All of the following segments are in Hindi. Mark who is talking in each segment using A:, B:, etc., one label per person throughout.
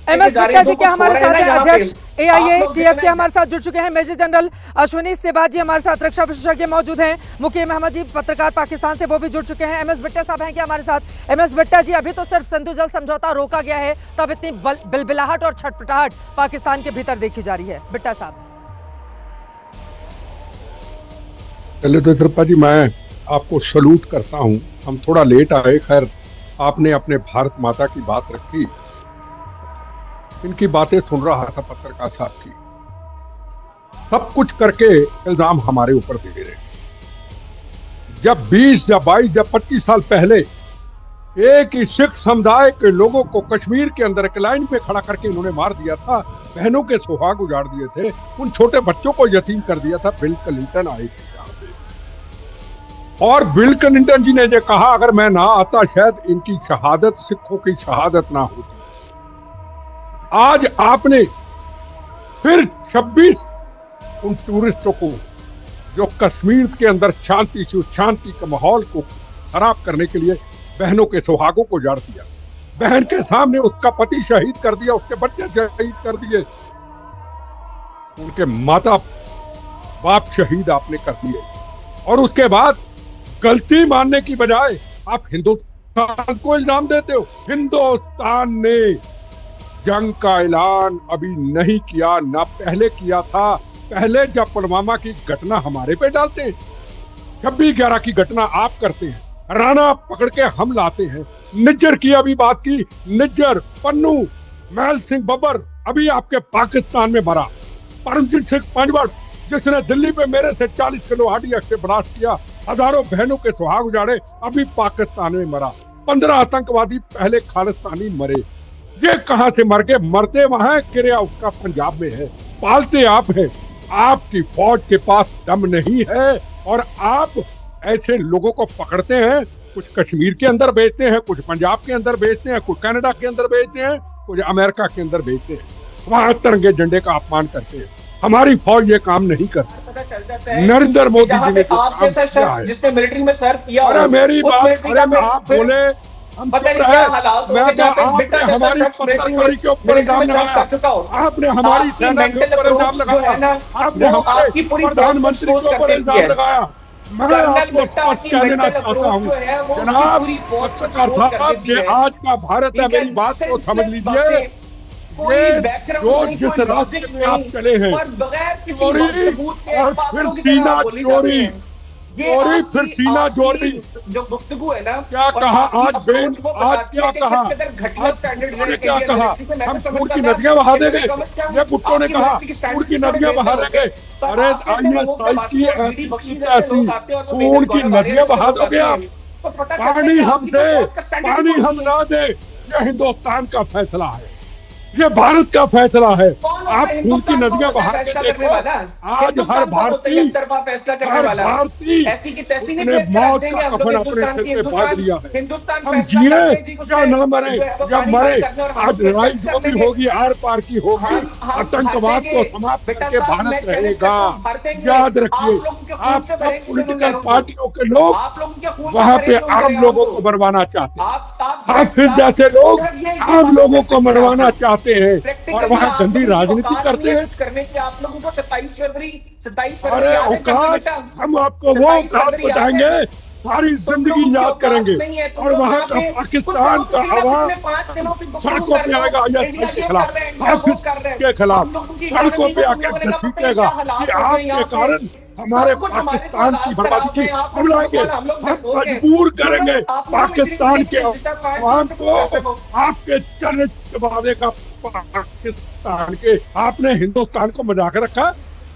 A: एमएस बिट्टा जी क्या हमारे साथ हैं, अध्यक्ष एआईए-टीएफ के हमारे साथ जुड़ चुके हैं। मेजर जनरल अश्विनी सिवाज जी हमारे साथ रक्षा विशेषज्ञ मौजूद हैं। मुकीम अहमद जी पत्रकार पाकिस्तान से, वो भी जुड़ चुके हैं। एमएस बिट्टा साहब हैं क्या हमारे साथ? एमएस बिट्टा जी, अभी तो सिर्फ सिंधु जल समझौता रोका गया है, तब इतनी बिलबिलाहट और छटपटाहट पाकिस्तान के भीतर देखी जा रही है। बिट्टा साहब,
B: पहले तो श्रीपा जी मैं आपको सलूट करता हूं। हम थोड़ा लेट आए, खैर आपने अपने भारत माता की बात रखी, इनकी बातें सुन रहा था पत्रकार साहब की। सब कुछ करके इल्जाम हमारे ऊपर दे रहे। जब 20 या 22 या 25 साल पहले एक ही सिख समुदाय के लोगों को कश्मीर के अंदर एक लाइन पे खड़ा करके इन्होंने मार दिया था, बहनों के सुहाग उजाड़ दिए थे, उन छोटे बच्चों को यतीम कर दिया था, बिल क्लिंटन आए थे यहाँ पे। और बिल क्लिंटन जी ने ये कहा अगर मैं ना आता शायद इनकी शहादत, सिखों की शहादत ना होती। आज आपने फिर 26 उन टूरिस्टों को जो कश्मीर के अंदर शांति के माहौल को खराब करने के लिए बहनों के सुहागों को उजाड़ दिया, बहन के सामने उसका पति शहीद कर दिया, उसके बच्चे शहीद कर दिए, उनके माता बाप शहीद आपने कर दिए। और उसके बाद गलती मानने की बजाय आप हिंदुस्तान को इल्जाम देते हो। हिंदुस्तान ने जंग का ऐलान अभी नहीं किया, ना पहले किया था। पहले जब पुलवामा की घटना हमारे पे डालते हैं, 26/11 की घटना आप करते हैं, राणा पकड़ के हम लाते हैं। निज्जर की अभी बात की, निज्जर, पन्नू, महल सिंह बब्बर अभी आपके पाकिस्तान में मरा। परमजीत सिंह पंजवाड़ जिसने दिल्ली पे मेरे से 40 किलो हार्डिया से ब्लास्ट किया, हजारों बहनों के सुहाग उजाड़े, अभी पाकिस्तान में मरा। 15 आतंकवादी पहले खालिस्तानी मरे। ये कहां से मर गए? मरते वहां, क्रिया उसका पंजाब में है, पालते आप हैं। आपकी फौज के पास दम नहीं है और आप ऐसे लोगों को पकड़ते हैं, कुछ कश्मीर के अंदर बेचते हैं, कुछ पंजाब के अंदर बेचते हैं, कुछ कनाडा के अंदर बेचते हैं, कुछ अमेरिका के अंदर बेचते हैं, वहां तिरंगे झंडे का अपमान करते हैं। हमारी फौज ये काम नहीं करती। नरेंद्र मोदी जी ने
C: आप जैसा शख्स जिसने मिलिट्री में सर्व किया,
B: अरे मेरी बात, अरे आप बोले हम
C: पता नहीं क्या हालात होंगे जहाँ पे बिट्टा जैसा शख्स
B: पत्रकारी के ऊपर इल्जाम लगाया,
C: चुका हो।
B: आपने हमारी सेना के ऊपर इल्जाम लगाया, आपने हमारे प्रधानमंत्री के ऊपर इल्जाम लगाया। मैं आपको स्पष्ट कहना चाहता हूँ जनाब पत्रकार साहब, ये आज का भारत है, मेरी बात को समझ लीजिए। ये जो जिस रास्ते में आप चले हैं, चोरी और फिर सीना चोरी, चोरी फिर सीना चोरी,
C: जो गुफ्तगू है ना,
B: क्या कहा आज बेन, आज क्या कहा, उन्होंने क्या कहा, हम खून की नदियां बहा देंगे। ये भुट्टो ने कहा खून की नदियां बहा देंगे। अरे खून की नदियां बहा दोगे आप? पानी हम दे, पानी हम ना दे, ये हिंदुस्तान का फैसला है, ये भारत का फैसला है। आप खून की नदियां बहा के देखो, आज हर भारतीय
C: ऐसी की तैसी नहीं
B: मौत का कफन अपने सिर पे बांध लिया है। हम जिए या ना मरे, या मरे, आज लड़ाई जो भी होगी आर पार की होगी, आतंकवाद को समाप्त करके भारत रहेगा। याद रखिए, आप सब पॉलिटिकल पार्टियों के लोग वहाँ पे आम लोगों को मरवाना चाहते हैं, हाफिज जैसे लोग आम लोगों को मरवाना चाहते हैं और वहाँ गंदी राजनीति करते हैं।
C: करने की आप लोगों को 27 फरवरी
B: अरे औकात, हम आपको वो औकात बताएंगे, सारी जिंदगी याद करेंगे। और वहाँ का पाकिस्तान का आवाम सड़कों पे आएगा ISIS के खिलाफ, हाफिज के खिलाफ सड़कों पे आकर घसीटेगा कि आपके कारण हमारे पाकिस्तान की बर्बादी की हम लाएंगे, हम मजबूर करेंगे पाकिस्तान के आवाम को आपके चरण चबाने का। पाकिस्तान के आपने हिंदुस्तान को मजाक रखा,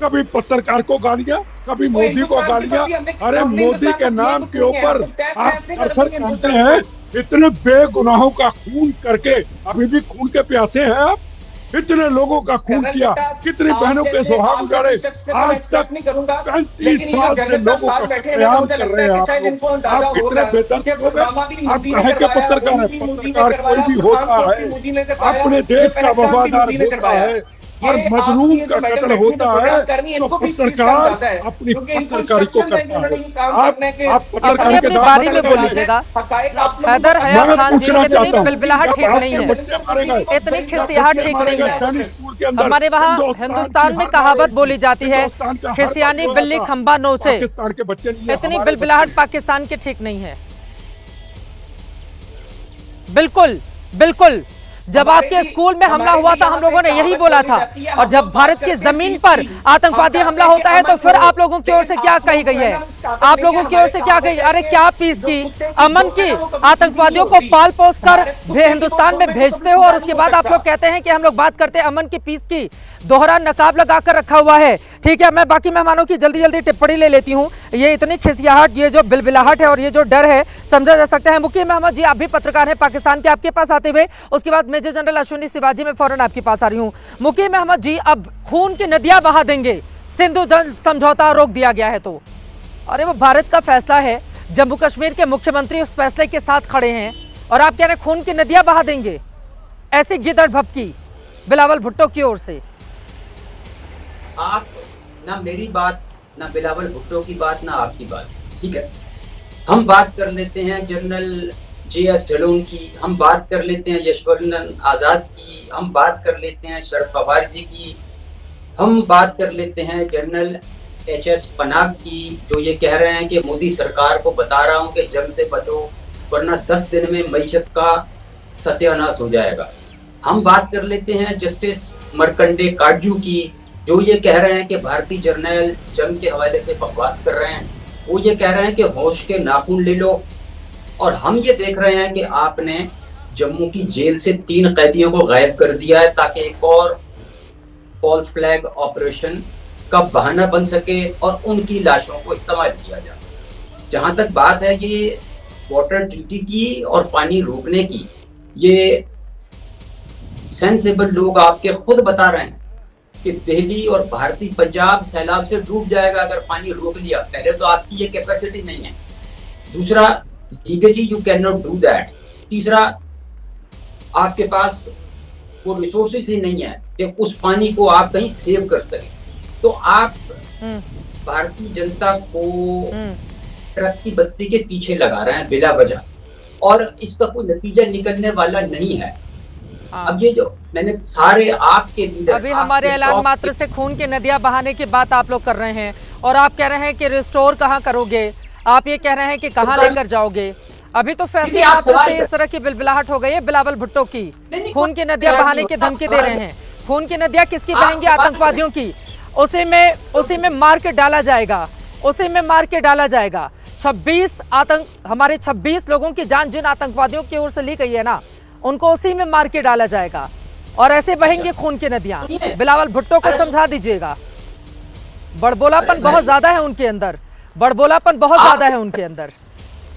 B: कभी पत्रकार को गालियां, कभी मोदी को गालियां। अरे मोदी के नाम के ऊपर आप करते हैं, इतने बेगुनाहों का खून करके अभी भी खून के प्यासे हैं आप। इतने लोगों का खून किया, कितनी बहनों के सुहाग उजाड़े, आज तक 35 साल से लोगों का कत्लेआम कर रहे हैं आप कितने बेदर्द हो गए। आप कहे के पत्रकार है, पत्रकार कोई भी होता है, अपने देश का वफादार होता है, और मजलूम का कत्ल होता है तो पत्रकार अपनी पत्रकारी को करता है। आप पत्रकारी
A: अपनी
B: के
A: बारी में
B: साथ
A: बोल लीजिएगा। हैदर हयात खान जी, इतनी बिलबिलाहट ठीक नहीं है, इतनी खिसियाहट ठीक नहीं है। हमारे वहाँ हिंदुस्तान में कहावत बोली जाती है, खिसियानी बिल्ली खंबा नोचे। इतनी बिलबिलाहट पाकिस्तान की ठीक नहीं है। बिल्कुल बिल्कुल, जब आपके स्कूल में हमला हुआ था हम लोगों ने यही बोला था, और जब भारत की जमीन पर आतंकवादी हमला होता है तो फिर आप लोगों की ओर से क्या कही गई है? आप लोगों की ओर से क्या कही? अरे क्या पीस की, अमन की, आतंकवादियों को पाल पोस कर हिंदुस्तान में भेजते हो और उसके बाद आप लोग कहते हैं कि हम लोग बात करते हैं अमन की, पीस की। दोहरा नकाब लगाकर रखा हुआ है। ठीक है, मैं बाकी मेहमानों की जल्दी जल्दी टिप्पणी ले लेती हूँ। ये इतनी खिसियाहट, ये जो बिलबिलाहट है और ये जो डर है, समझा जा सकता है। मुकीम अहमद जी, आप भी पत्रकार हैं पाकिस्तान के, आपके पास आते हुए उसके बाद मेजर जनरल अश्विनी शिवाजी, मैं फौरन आपके पास आ रही हूँ। मुकीम अहमद जी, अब खून की नदियां बहा देंगे, सिंधु जल समझौता रोक दिया गया है तो? अरे वो भारत का फैसला है, जम्मू कश्मीर के मुख्यमंत्री उस फैसले के साथ खड़े हैं और आप कह रहे हैं खून की नदियां बहा देंगे? ऐसी गिदड़ भपकी बिलावल भुट्टो की ओर से।
D: आप ना मेरी बात, ना बिलावल भुट्टो की बात, ना आपकी बात, ठीक है। हम बात कर लेते हैं जनरल JS ढिल्लों की, हम बात कर लेते हैं यशवंतन आजाद की, हम बात कर लेते हैं शरद पवार जी की, हम बात कर लेते हैं जनरल HS पनाग की, जो ये कह रहे हैं कि मोदी सरकार को बता रहा हूं कि जंग से बचो वरना 10 दिन में मईशत का सत्यानाश हो जाएगा। हम बात कर लेते हैं जस्टिस मरकंडे काटजू की, जो ये कह रहे हैं कि भारतीय जर्नल जंग के हवाले से बकवास कर रहे हैं। वो ये कह रहे हैं कि होश के नाखून ले लो। और हम ये देख रहे हैं कि आपने जम्मू की जेल से 3 कैदियों को गायब कर दिया है ताकि एक और फॉल्स फ्लैग ऑपरेशन का बहाना बन सके और उनकी लाशों को इस्तेमाल किया जा सके। जहां तक बात है ये वाटर ट्रीटी की और पानी रोकने की, ये सेंसिबल लोग आपके खुद बता रहे हैं कि दिल्ली और भारतीय पंजाब सैलाब से डूब जाएगा अगर पानी रोक लिया। पहले तो आपकी ये कैपेसिटी नहीं है, दूसरा legally you can not do that, तीसरा आपके पास वो रिसोर्सेज ही नहीं है कि उस पानी को आप कहीं सेव कर सकें। तो आप भारतीय जनता को ट्रक की बत्ती के पीछे लगा रहे हैं बिला वजह, और इसका कोई नतीजा निकलने वाला नहीं है। अब ये जो मैंने सारे आपके लीडर,
A: अभी हमारे ऐलान मात्र से खून की नदियां बहाने की बात आप लोग कर रहे हैं और आप कह रहे हैं कि रिस्टोर कहां करोगे, आप ये कह रहे हैं कि कहां लेकर जाओगे। अभी तो फैसले मात्र से इस तरह की बिलबिलाहट हो गई है बिलावल भुट्टो की, खून की नदियां बहाने की धमकी दे रहे हैं। खून की नदियां किसकी बहेंगी? आतंकवादियों की। उसी में मार के डाला जाएगा, उसी में मार के डाला जाएगा। 26 हमारे 26 लोगों की जान जिन आतंकवादियों की ओर से ली गई है ना, उनको उसी में मार के डाला जाएगा और ऐसे बहेंगे खून की नदियां। बिलावल भुट्टो को समझा दीजिएगा, बड़बोलापन बहुत ज्यादा है उनके अंदर, बड़बोलापन बहुत ज्यादा है उनके अंदर।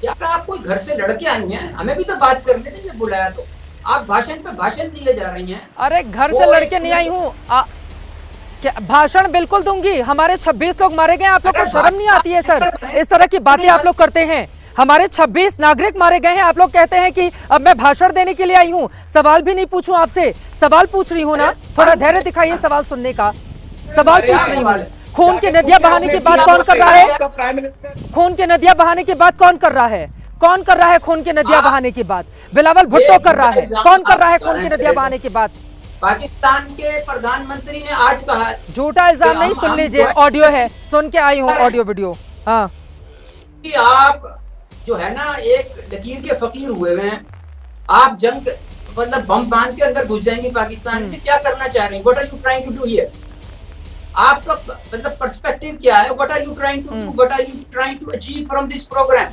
D: यार आप कोई घर से लड़के आई हैं, हमें भी तो बात करने दीजिए, बुलाया तो आप भाषण पे भाषण दिए जा रही हैं।
A: अरे घर से लड़के नहीं आई हूँ, भाषण बिल्कुल दूंगी। हमारे 26 लोग मारे गए, आप लोग को शर्म नहीं आती है सर? इस तरह की बातें आप लोग करते हैं। हमारे 26 नागरिक मारे गए हैं, आप लोग कहते हैं कि अब मैं भाषण देने के लिए आई हूँ। सवाल भी नहीं पूछूं आपसे, सवाल पूछ रही हूँ ना, थोड़ा धैर्य दिखाइए सवाल सुनने का। सवाल पूछ रही हूँ। खून की नदियां बहाने की बात कौन कर रहा है? खून की नदियां बहाने की बात कौन कर रहा है? कौन कर रहा है खून की नदियां बहाने की बात? बिलावल भुट्टो कर रहा है। कौन कर रहा है खून की नदियां बहाने की बात?
D: पाकिस्तान के प्रधानमंत्री ने आज कहा।
A: झूठा इल्जाम नहीं, सुन लीजिए, ऑडियो है, सुन के आई हूँ ऑडियो वीडियो। हाँ,
D: कि आप जो है ना एक लकीर के फकीर हुए हैं, आप जंग मतलब बम बांध के अंदर घुस जाएंगे पाकिस्तान में। क्या करना चाह रहे हैं? What are you trying to do here? आपका मतलब पर्सपेक्टिव क्या है? What are you trying to do? What are you trying to achieve from this program?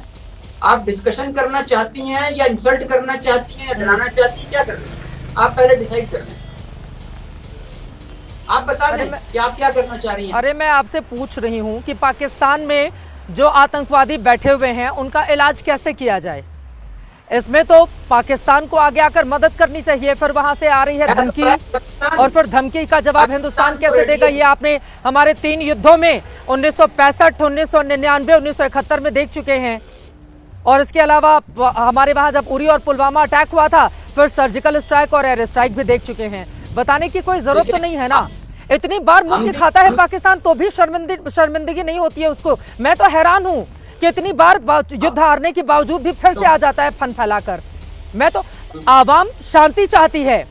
D: आप डिस्कशन करना चाहती हैं या इंसल्ट करना चाहती हैं या डराना चाहती हैं? क्या कर रही हैं आप? पहले डिसाइड कर लें। आप बता दें कि आप क्या करना चाह रही हैं।
A: अरे मैं आपसे पूछ रही हूँ कि पाकिस्तान में जो आतंकवादी बैठे हुए हैं उनका इलाज कैसे किया जाए? इसमें तो पाकिस्तान को आगे आकर मदद करनी चाहिए। फिर वहां से आ रही है धमकी, और फिर धमकी का जवाब हिंदुस्तान कैसे देगा? ये आपने हमारे 3 युद्धों में 1965, 1999, 1971 में देख चुके हैं। और इसके अलावा हमारे वहां जब उरी और पुलवामा अटैक हुआ था, फिर सर्जिकल स्ट्राइक और एयर स्ट्राइक भी देख चुके हैं। बताने की कोई जरूरत तो नहीं है ना। इतनी बार मुक्ति खाता है पाकिस्तान तो भी शर्मिंदगी नहीं होती है उसको। मैं तो हैरान हूं कि इतनी बार युद्ध हारने के बावजूद भी फिर से आ जाता है फन फैलाकर। मैं तो आवाम शांति चाहती है।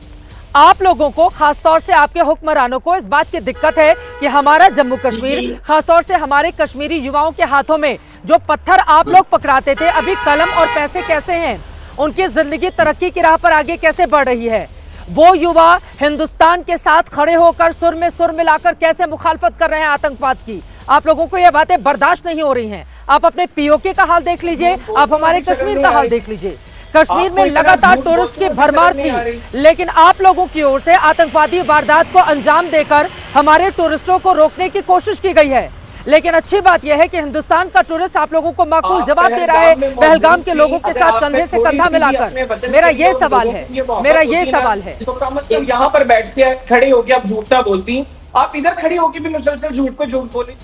A: आप लोगों को, खासतौर से आपके हुक्मरानों को इस बात की दिक्कत है कि हमारा जम्मू कश्मीर, खासतौर से हमारे कश्मीरी युवाओं के हाथों में जो पत्थर आप लोग पकड़ाते थे, अभी कलम और पैसे कैसे हैं, उनकी जिंदगी तरक्की की राह पर आगे कैसे बढ़ रही है। वो युवा हिंदुस्तान के साथ खड़े होकर सुर में सुर मिलाकर कैसे मुखालफत कर रहे हैं आतंकवाद की। आप लोगों को ये बातें बर्दाश्त नहीं हो रही हैं। आप अपने पीओके का हाल देख लीजिए, आप हमारे कश्मीर का हाल देख लीजिए। कश्मीर में लगातार टूरिस्ट की भरमार थी, लेकिन आप लोगों की ओर से आतंकवादी वारदात को अंजाम देकर हमारे टूरिस्टों को रोकने की कोशिश की गई है। लेकिन अच्छी बात यह है कि हिंदुस्तान का टूरिस्ट आप लोगों को माकूल जवाब दे रहा है, पहलगाम के लोगों के साथ कंधे से कंधा मिलाकर। मेरा ये सवाल है,
C: तो कम से कम यहाँ पर बैठ के खड़े होके आप झूठ ना बोलती, आप इधर खड़ी होके भी मुसलसल झूठ पे झूठ बोले।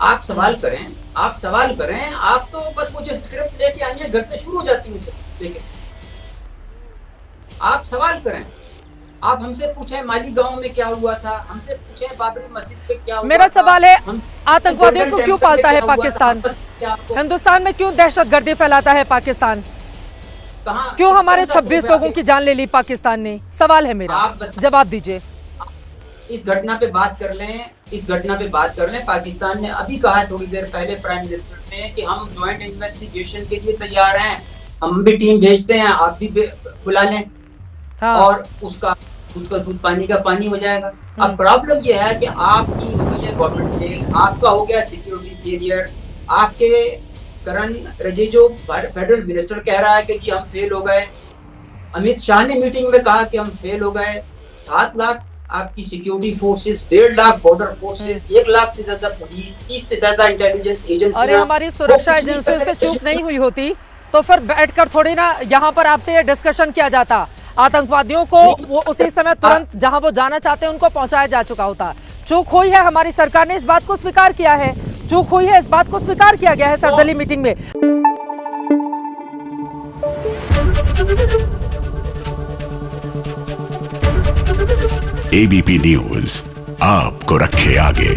D: आप सवाल करें, आप तो बस मुझे स्क्रिप्ट लेके आइए, घर से शुरू हो जाती है मुझे। ठीक है, आप सवाल करें, आप हमसे पूछें मालीगांव में क्या हुआ था, हमसे पूछें बाबरी मस्जिद पे क्या हुआ।
A: मेरा सवाल है, आतंकवादियों को क्यों पालता है पाकिस्तान? हिंदुस्तान में क्यों दहशतगर्दी फैलाता है पाकिस्तान? क्यों हमारे 26 लोगों की जान ले ली पाकिस्तान ने? सवाल है मेरा, जवाब दीजिए।
D: इस घटना पे बात कर लें। पाकिस्तान ने अभी कहा है थोड़ी देर पहले प्राइम मिनिस्टर ने कि हम ज्वाइंट इन्वेस्टिगेशन के लिए तैयार हैं, हम भी टीम भेजते हैं, आप भी बुला लें। हाँ। और उसका दूध पानी का पानी हो जाएगा। अब प्रॉब्लम यह है कि आपकी हो गई है गवर्नमेंट फेल, आपका हो गया सिक्योरिटी फेलियर, आपके करण रिजिजू फेडरल मिनिस्टर कह रहा है कि जी हम फेल हो गए, अमित शाह ने मीटिंग में कहा कि हम फेल हो गए। 7 लाख आपकी security forces, 1.5 lakh border forces, 1 lakh से ज्यादा पुलिस, 30 से ज्यादा इंटेलिजेंस एजेंसी।
A: अरे हमारी सुरक्षा एजेंसियों से चूक नहीं हुई होती तो फिर बैठकर थोड़ी ना यहाँ पर आपसे ये डिस्कशन किया जाता। आतंकवादियों को वो उसी समय तुरंत जहां वो जाना चाहते हैं उनको पहुंचाया जा चुका होता। चूक हुई है, हमारी सरकार ने इस बात को स्वीकार किया है, चूक हुई है, इस बात को स्वीकार किया गया है सर्वदलीय मीटिंग में।
E: एबीपी न्यूज आपको रखे आगे।